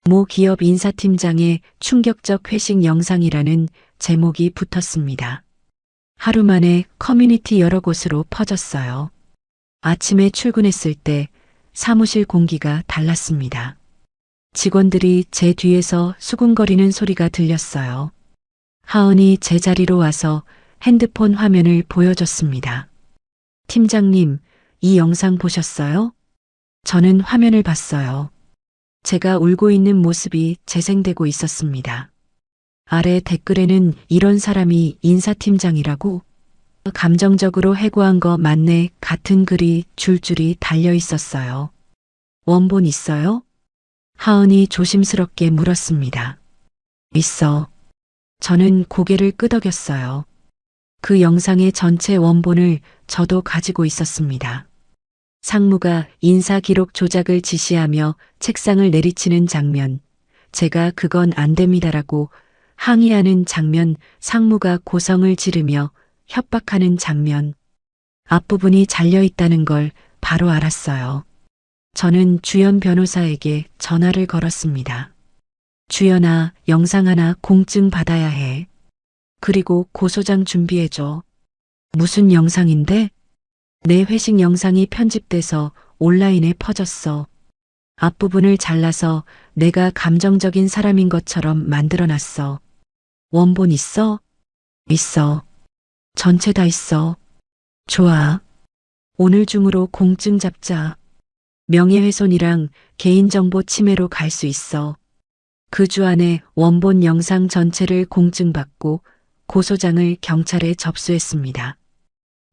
모 기업 인사팀장의 충격적 회식 영상이라는 제목이 붙었습니다. 하루 만에 커뮤니티 여러 곳으로 퍼졌어요. 아침에 출근했을 때 사무실 공기가 달랐습니다. 직원들이 제 뒤에서 수군거리는 소리가 들렸어요. 하은이 제 자리로 와서 핸드폰 화면을 보여줬습니다. 팀장님, 이 영상 보셨어요? 저는 화면을 봤어요. 제가 울고 있는 모습이 재생되고 있었습니다. 아래 댓글에는 이런 사람이 인사팀장이라고? 감정적으로 해고한 거 맞네 같은 글이 줄줄이 달려 있었어요. 원본 있어요? 하은이 조심스럽게 물었습니다. 있어. 저는 고개를 끄덕였어요. 그 영상의 전체 원본을 저도 가지고 있었습니다. 상무가 인사 기록 조작을 지시하며 책상을 내리치는 장면, 제가 그건 안 됩니다라고 항의하는 장면, 상무가 고성을 지르며 협박하는 장면. 앞부분이 잘려 있다는 걸 바로 알았어요. 저는 주연 변호사에게 전화를 걸었습니다. 주연아, 영상 하나 공증 받아야 해. 그리고 고소장 준비해줘. 무슨 영상인데? 내 회식 영상이 편집돼서 온라인에 퍼졌어. 앞부분을 잘라서 내가 감정적인 사람인 것처럼 만들어놨어. 원본 있어? 있어. 전체 다 있어. 좋아. 오늘 중으로 공증 잡자. 명예훼손이랑 개인정보 침해로 갈 수 있어. 그 주 안에 원본 영상 전체를 공증받고 고소장을 경찰에 접수했습니다.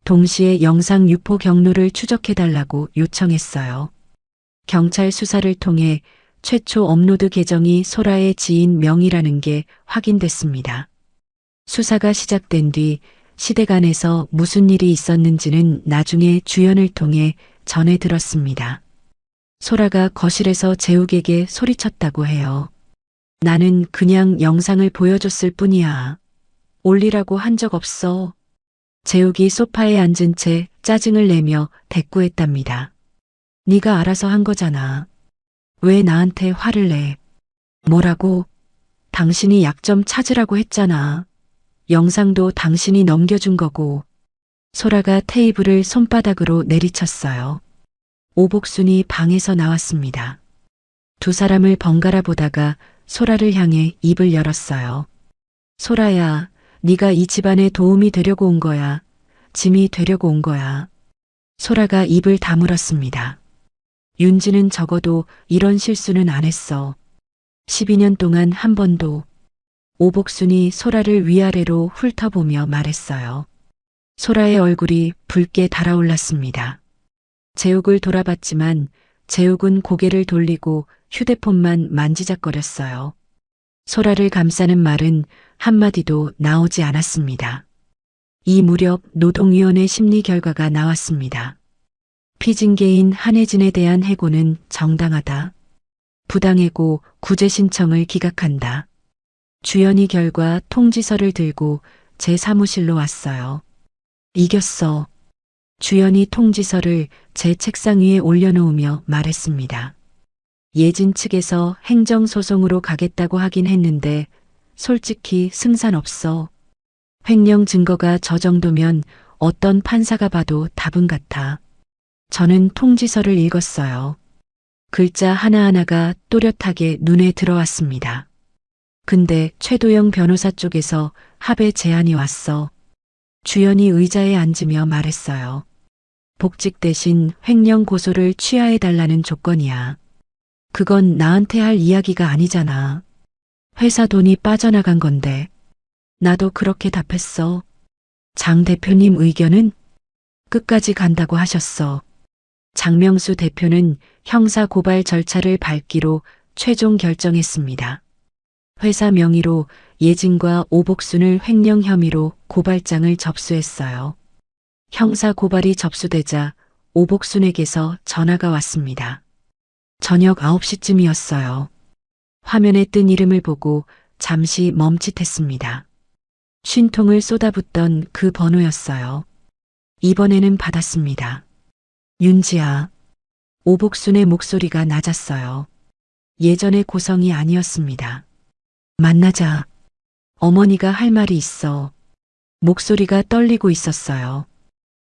동시에 영상 유포 경로를 추적해달라고 요청했어요. 경찰 수사를 통해 최초 업로드 계정이 소라의 지인 명의라는 게 확인됐습니다. 수사가 시작된 뒤 시댁 안에서 무슨 일이 있었는지는 나중에 주연을 통해 전해 들었습니다. 소라가 거실에서 재욱에게 소리쳤다고 해요. 나는 그냥 영상을 보여줬을 뿐이야. 올리라고 한 적 없어. 재욱이 소파에 앉은 채 짜증을 내며 대꾸했답니다. 네가 알아서 한 거잖아. 왜 나한테 화를 내? 뭐라고? 당신이 약점 찾으라고 했잖아. 영상도 당신이 넘겨준 거고. 소라가 테이블을 손바닥으로 내리쳤어요. 오복순이 방에서 나왔습니다. 두 사람을 번갈아 보다가 소라를 향해 입을 열었어요. 소라야, 네가 이 집안에 도움이 되려고 온 거야. 짐이 되려고 온 거야. 소라가 입을 다물었습니다. 윤지는 적어도 이런 실수는 안 했어. 12년 동안 한 번도. 오복순이 소라를 위아래로 훑어보며 말했어요. 소라의 얼굴이 붉게 달아올랐습니다. 재욱을 돌아봤지만 재욱은 고개를 돌리고 휴대폰만 만지작거렸어요. 소라를 감싸는 말은 한마디도 나오지 않았습니다. 이 무렵 노동위원회 심리 결과가 나왔습니다. 피징계인 한혜진에 대한 해고는 정당하다. 부당해고 구제 신청을 기각한다. 주연이 결과 통지서를 들고 제 사무실로 왔어요. 이겼어. 주연이 통지서를 제 책상 위에 올려놓으며 말했습니다. 예진 측에서 행정소송으로 가겠다고 하긴 했는데 솔직히 승산 없어. 횡령 증거가 저 정도면 어떤 판사가 봐도 답은 같아. 저는 통지서를 읽었어요. 글자 하나하나가 또렷하게 눈에 들어왔습니다. 근데 최도영 변호사 쪽에서 합의 제안이 왔어. 주연이 의자에 앉으며 말했어요. 복직 대신 횡령 고소를 취하해달라는 조건이야. 그건 나한테 할 이야기가 아니잖아. 회사 돈이 빠져나간 건데. 나도 그렇게 답했어. 장 대표님 의견은? 끝까지 간다고 하셨어. 장명수 대표는 형사 고발 절차를 밟기로 최종 결정했습니다. 회사 명의로 예진과 오복순을 횡령 혐의로 고발장을 접수했어요. 형사 고발이 접수되자 오복순에게서 전화가 왔습니다. 저녁 9시쯤이었어요. 화면에 뜬 이름을 보고 잠시 멈칫했습니다. 쉰통을 쏟아붓던 그 번호였어요. 이번에는 받았습니다. 윤지아. 오복순의 목소리가 낮았어요. 예전의 고성이 아니었습니다. 만나자. 어머니가 할 말이 있어. 목소리가 떨리고 있었어요.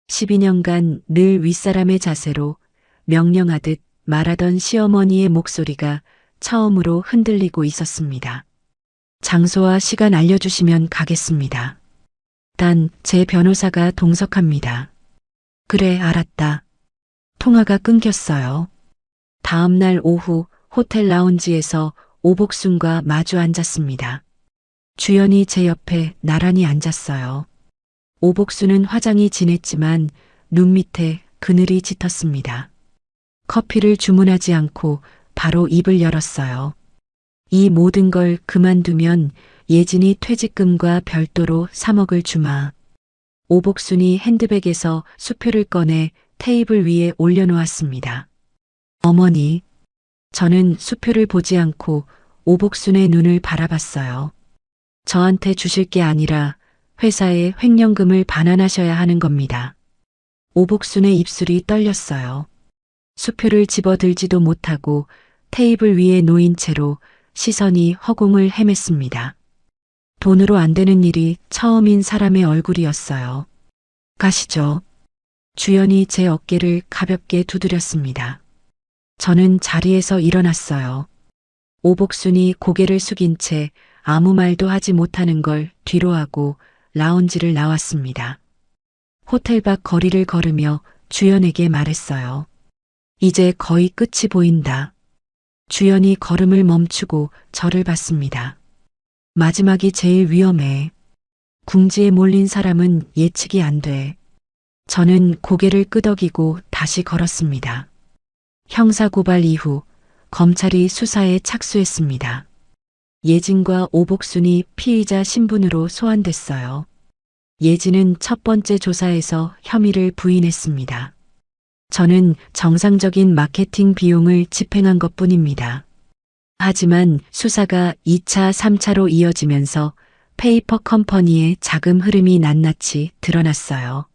12년간 늘 윗사람의 자세로 명령하듯 말하던 시어머니의 목소리가 처음으로 흔들리고 있었습니다. 장소와 시간 알려주시면 가겠습니다. 단 제 변호사가 동석합니다. 그래, 알았다. 통화가 끊겼어요. 다음 날 오후 호텔 라운지에서 오복순과 마주 앉았습니다. 주연이 제 옆에 나란히 앉았어요. 오복순은 화장이 진했지만 눈 밑에 그늘이 짙었습니다. 커피를 주문하지 않고 바로 입을 열었어요. 이 모든 걸 그만두면 예진이 퇴직금과 별도로 3억을 주마. 오복순이 핸드백에서 수표를 꺼내 테이블 위에 올려놓았습니다. 어머니, 저는 수표를 보지 않고 오복순의 눈을 바라봤어요. 저한테 주실 게 아니라 회사에 횡령금을 반환하셔야 하는 겁니다. 오복순의 입술이 떨렸어요. 수표를 집어들지도 못하고 테이블 위에 놓인 채로 시선이 허공을 헤맸습니다. 돈으로 안 되는 일이 처음인 사람의 얼굴이었어요. 가시죠. 주연이 제 어깨를 가볍게 두드렸습니다. 저는 자리에서 일어났어요. 오복순이 고개를 숙인 채 아무 말도 하지 못하는 걸 뒤로 하고 라운지를 나왔습니다. 호텔 밖 거리를 걸으며 주연에게 말했어요. 이제 거의 끝이 보인다. 주연이 걸음을 멈추고 저를 봤습니다. 마지막이 제일 위험해. 궁지에 몰린 사람은 예측이 안 돼. 저는 고개를 끄덕이고 다시 걸었습니다. 형사고발 이후 검찰이 수사에 착수했습니다. 예진과 오복순이 피의자 신분으로 소환됐어요. 예진은 첫 번째 조사에서 혐의를 부인했습니다. 저는 정상적인 마케팅 비용을 집행한 것뿐입니다. 하지만 수사가 2차, 3차로 이어지면서 페이퍼 컴퍼니의 자금 흐름이 낱낱이 드러났어요.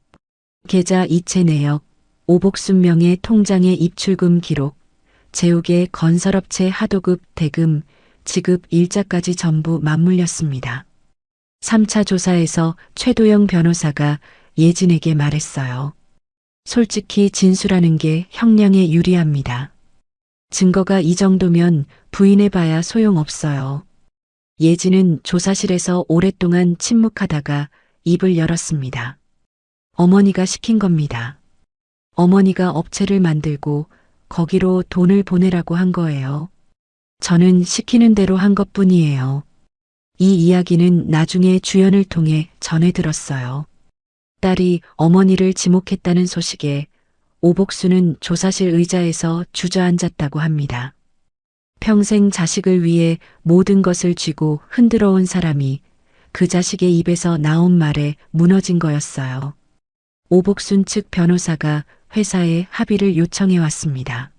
계좌 이체 내역, 오복순 명의 통장의 입출금 기록, 제욱의 건설업체 하도급 대금, 지급 일자까지 전부 맞물렸습니다. 3차 조사에서 최도영 변호사가 예진에게 말했어요. 솔직히 진술하는 게 형량에 유리합니다. 증거가 이 정도면 부인해봐야 소용없어요. 예진은 조사실에서 오랫동안 침묵하다가 입을 열었습니다. 어머니가 시킨 겁니다. 어머니가 업체를 만들고 거기로 돈을 보내라고 한 거예요. 저는 시키는 대로 한 것뿐이에요. 이 이야기는 나중에 주연을 통해 전해 들었어요. 딸이 어머니를 지목했다는 소식에 오복순은 조사실 의자에서 주저앉았다고 합니다. 평생 자식을 위해 모든 것을 쥐고 흔들어 온 사람이 그 자식의 입에서 나온 말에 무너진 거였어요. 오복순 측 변호사가 회사에 합의를 요청해 왔습니다.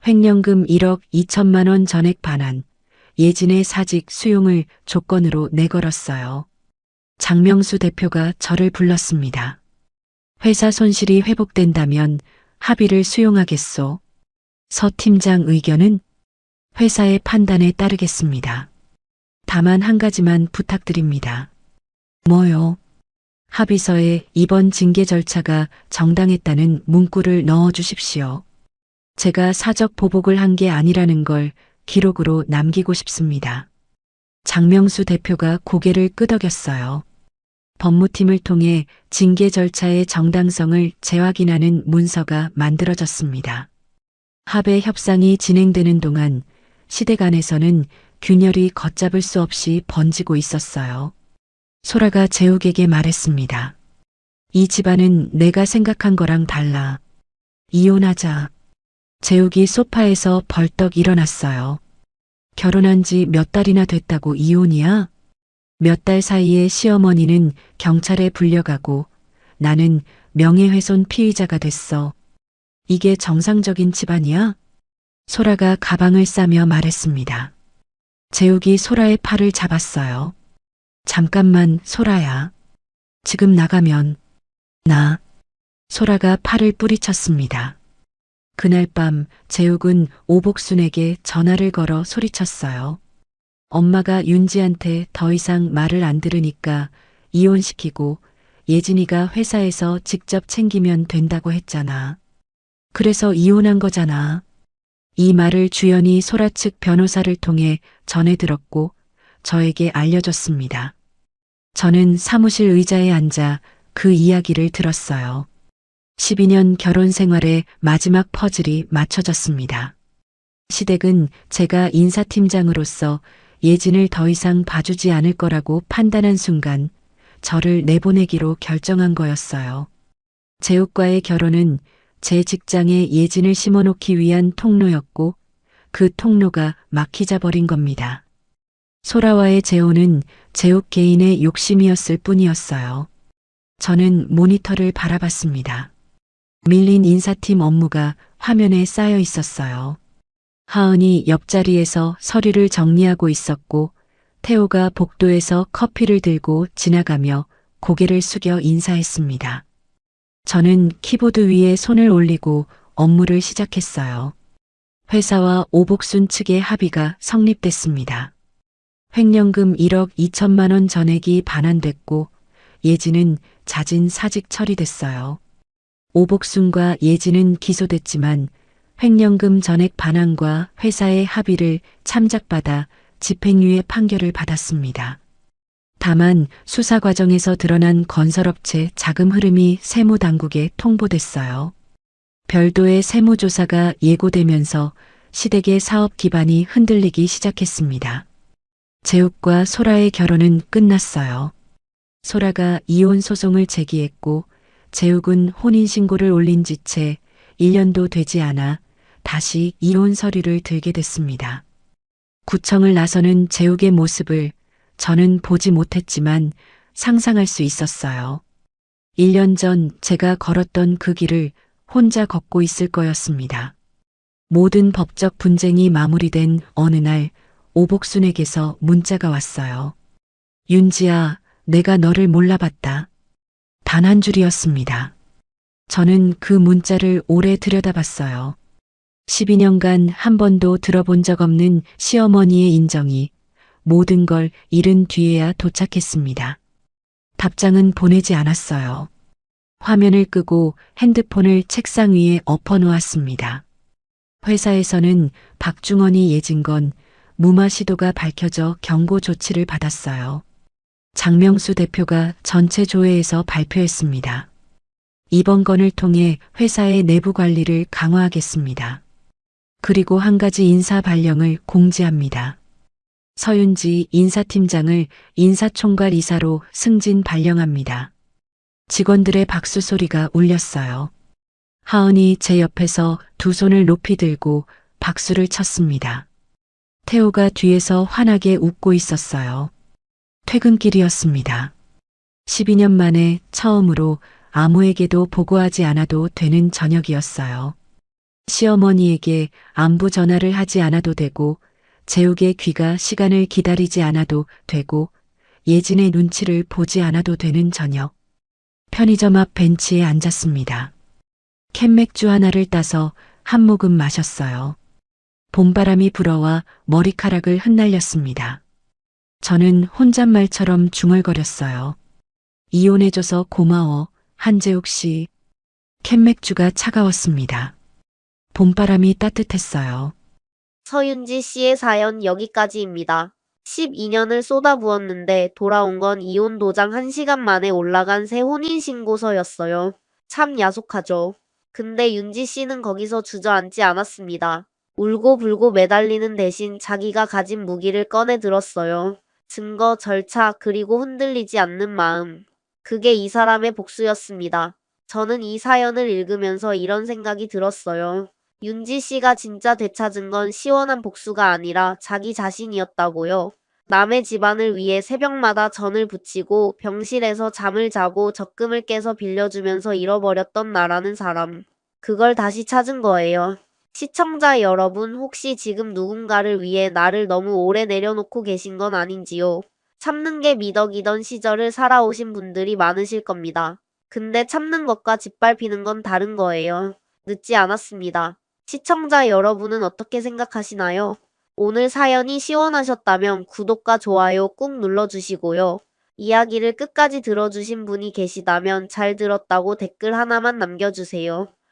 횡령금 1억 2천만 원 전액 반환, 예진의 사직 수용을 조건으로 내걸었어요. 장명수 대표가 저를 불렀습니다. 회사 손실이 회복된다면 합의를 수용하겠소. 서 팀장 의견은 회사의 판단에 따르겠습니다. 다만 한 가지만 부탁드립니다. 뭐요? 합의서에 이번 징계 절차가 정당했다는 문구를 넣어 주십시오. 제가 사적 보복을 한 게 아니라는 걸 기록으로 남기고 싶습니다. 장명수 대표가 고개를 끄덕였어요. 법무팀을 통해 징계 절차의 정당성을 재확인하는 문서가 만들어졌습니다. 합의 협상이 진행되는 동안 시댁 안에서는 균열이 걷잡을 수 없이 번지고 있었어요. 소라가 재욱에게 말했습니다. 이 집안은 내가 생각한 거랑 달라. 이혼하자. 재욱이 소파에서 벌떡 일어났어요. 결혼한 지 몇 달이나 됐다고 이혼이야? 몇 달 사이에 시어머니는 경찰에 불려가고 나는 명예훼손 피의자가 됐어. 이게 정상적인 집안이야? 소라가 가방을 싸며 말했습니다. 재욱이 소라의 팔을 잡았어요. 잠깐만, 소라야. 지금 나가면 나. 소라가 팔을 뿌리쳤습니다. 그날 밤 재욱은 오복순에게 전화를 걸어 소리쳤어요. 엄마가 윤지한테 더 이상 말을 안 들으니까 이혼시키고 예진이가 회사에서 직접 챙기면 된다고 했잖아. 그래서 이혼한 거잖아. 이 말을 주연이 소라 측 변호사를 통해 전해 들었고 저에게 알려줬습니다. 저는 사무실 의자에 앉아 그 이야기를 들었어요. 12년 결혼 생활의 마지막 퍼즐이 맞춰졌습니다. 시댁은 제가 인사팀장으로서 예진을 더 이상 봐주지 않을 거라고 판단한 순간 저를 내보내기로 결정한 거였어요. 재욱과의 결혼은 제 직장에 예진을 심어놓기 위한 통로였고 그 통로가 막히자 버린 겁니다. 소라와의 재혼은 재욱 개인의 욕심이었을 뿐이었어요. 저는 모니터를 바라봤습니다. 밀린 인사팀 업무가 화면에 쌓여 있었어요. 하은이 옆자리에서 서류를 정리하고 있었고 태호가 복도에서 커피를 들고 지나가며 고개를 숙여 인사했습니다. 저는 키보드 위에 손을 올리고 업무를 시작했어요. 회사와 오복순 측의 합의가 성립됐습니다. 횡령금 1억 2천만 원 전액이 반환됐고 예지는 자진 사직 처리됐어요. 오복순과 예지는 기소됐지만 횡령금 전액 반환과 회사의 합의를 참작받아 집행유예 판결을 받았습니다. 다만 수사 과정에서 드러난 건설업체 자금 흐름이 세무당국에 통보됐어요. 별도의 세무조사가 예고되면서 시댁의 사업 기반이 흔들리기 시작했습니다. 재욱과 소라의 결혼은 끝났어요. 소라가 이혼 소송을 제기했고 재욱은 혼인신고를 올린 지 채 1년도 되지 않아 다시 이혼 서류를 들게 됐습니다. 구청을 나서는 재욱의 모습을 저는 보지 못했지만 상상할 수 있었어요. 1년 전 제가 걸었던 그 길을 혼자 걷고 있을 거였습니다. 모든 법적 분쟁이 마무리된 어느 날 오복순에게서 문자가 왔어요. 윤지아, 내가 너를 몰라봤다. 단 한 줄이었습니다. 저는 그 문자를 오래 들여다봤어요. 12년간 한 번도 들어본 적 없는 시어머니의 인정이 모든 걸 잃은 뒤에야 도착했습니다. 답장은 보내지 않았어요. 화면을 끄고 핸드폰을 책상 위에 엎어놓았습니다. 회사에서는 박중원이 예진 건 무마 시도가 밝혀져 경고 조치를 받았어요. 장명수 대표가 전체 조회에서 발표했습니다. 이번 건을 통해 회사의 내부 관리를 강화하겠습니다. 그리고 한 가지 인사 발령을 공지합니다. 서윤지 인사팀장을 인사총괄 이사로 승진 발령합니다. 직원들의 박수 소리가 울렸어요. 하은이 제 옆에서 두 손을 높이 들고 박수를 쳤습니다. 태호가 뒤에서 환하게 웃고 있었어요. 퇴근길이었습니다. 12년 만에 처음으로 아무에게도 보고하지 않아도 되는 저녁이었어요. 시어머니에게 안부 전화를 하지 않아도 되고 재욱의 귀가 시간을 기다리지 않아도 되고 예진의 눈치를 보지 않아도 되는 저녁. 편의점 앞 벤치에 앉았습니다. 캔맥주 하나를 따서 한 모금 마셨어요. 봄바람이 불어와 머리카락을 흩날렸습니다. 저는 혼잣말처럼 중얼거렸어요. 이혼해줘서 고마워, 한재욱 씨. 캔맥주가 차가웠습니다. 봄바람이 따뜻했어요. 서윤지 씨의 사연 여기까지입니다. 12년을 쏟아부었는데 돌아온 건 이혼 도장 1시간 만에 올라간 새 혼인신고서였어요. 참 야속하죠. 근데 윤지 씨는 거기서 주저앉지 않았습니다. 울고불고 매달리는 대신 자기가 가진 무기를 꺼내 들었어요. 증거, 절차, 그리고 흔들리지 않는 마음. 그게 이 사람의 복수였습니다. 저는 이 사연을 읽으면서 이런 생각이 들었어요. 윤지 씨가 진짜 되찾은 건 시원한 복수가 아니라 자기 자신이었다고요. 남의 집안을 위해 새벽마다 전을 부치고 병실에서 잠을 자고 적금을 깨서 빌려주면서 잃어버렸던 나라는 사람. 그걸 다시 찾은 거예요. 시청자 여러분, 혹시 지금 누군가를 위해 나를 너무 오래 내려놓고 계신 건 아닌지요? 참는 게 미덕이던 시절을 살아오신 분들이 많으실 겁니다. 근데 참는 것과 짓밟히는 건 다른 거예요. 늦지 않았습니다. 시청자 여러분은 어떻게 생각하시나요? 오늘 사연이 시원하셨다면 구독과 좋아요 꾹 눌러주시고요. 이야기를 끝까지 들어주신 분이 계시다면 잘 들었다고 댓글 하나만 남겨주세요.